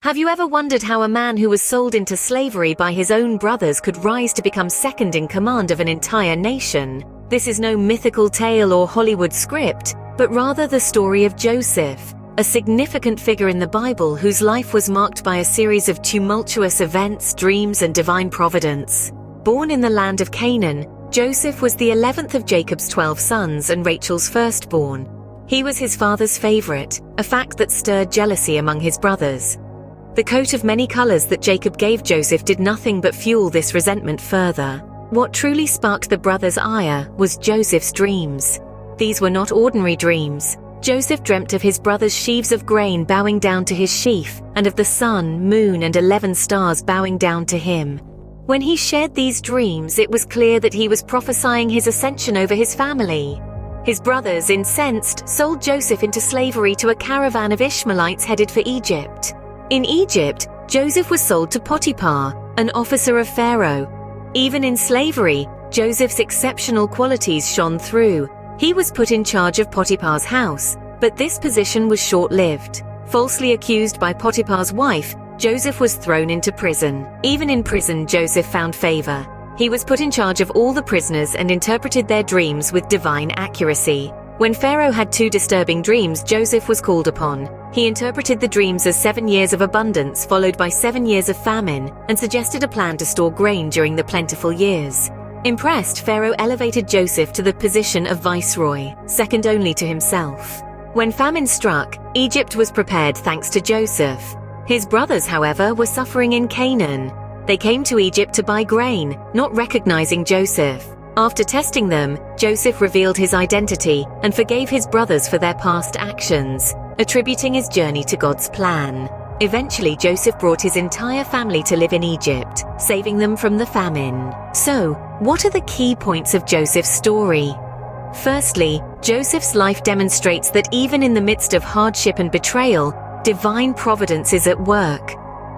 Have you ever wondered how a man who was sold into slavery by his own brothers could rise to become second in command of an entire nation? This is no mythical tale or Hollywood script, but rather the story of Joseph, a significant figure in the Bible whose life was marked by a series of tumultuous events, dreams, and divine providence. Born in the land of Canaan, Joseph was the 11th of Jacob's 12 sons and Rachel's firstborn. He was his father's favorite, a fact that stirred jealousy among his brothers. The coat of many colors that Jacob gave Joseph did nothing but fuel this resentment further. What truly sparked the brothers' ire was Joseph's dreams. These were not ordinary dreams. Joseph dreamt of his brothers' sheaves of grain bowing down to his sheaf, and of the sun, moon, and 11 stars bowing down to him. When he shared these dreams, it was clear that he was prophesying his ascension over his family. His brothers, incensed, sold Joseph into slavery to a caravan of Ishmaelites headed for Egypt. In Egypt, Joseph was sold to Potiphar, an officer of Pharaoh. Even in slavery, Joseph's exceptional qualities shone through. He was put in charge of Potiphar's house, but this position was short-lived. Falsely accused by Potiphar's wife, Joseph was thrown into prison. Even in prison, Joseph found favor. He was put in charge of all the prisoners and interpreted their dreams with divine accuracy. When Pharaoh had 2 disturbing dreams, Joseph was called upon. He interpreted the dreams as 7 years of abundance followed by 7 years of famine, and suggested a plan to store grain during the plentiful years. Impressed, Pharaoh elevated Joseph to the position of viceroy, second only to himself. When famine struck, Egypt was prepared thanks to Joseph. His brothers, however, were suffering in Canaan. They came to Egypt to buy grain, not recognizing Joseph. After testing them, Joseph revealed his identity and forgave his brothers for their past actions, attributing his journey to God's plan. Eventually, Joseph brought his entire family to live in Egypt, saving them from the famine. So, what are the key points of Joseph's story? Firstly, Joseph's life demonstrates that even in the midst of hardship and betrayal, divine providence is at work.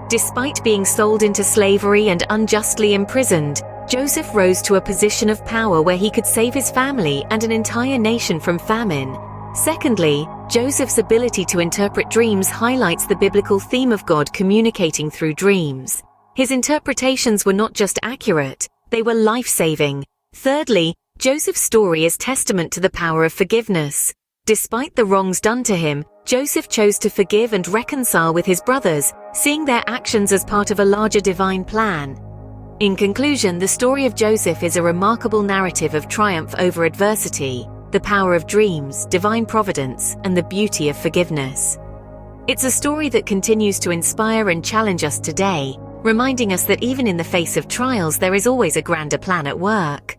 Despite being sold into slavery and unjustly imprisoned, Joseph rose to a position of power where he could save his family and an entire nation from famine. Secondly, Joseph's ability to interpret dreams highlights the biblical theme of God communicating through dreams. His interpretations were not just accurate, they were life-saving. Thirdly, Joseph's story is testament to the power of forgiveness. Despite the wrongs done to him, Joseph chose to forgive and reconcile with his brothers, seeing their actions as part of a larger divine plan. In conclusion, the story of Joseph is a remarkable narrative of triumph over adversity, the power of dreams, divine providence, and the beauty of forgiveness. It's a story that continues to inspire and challenge us today, reminding us that even in the face of trials, there is always a grander plan at work.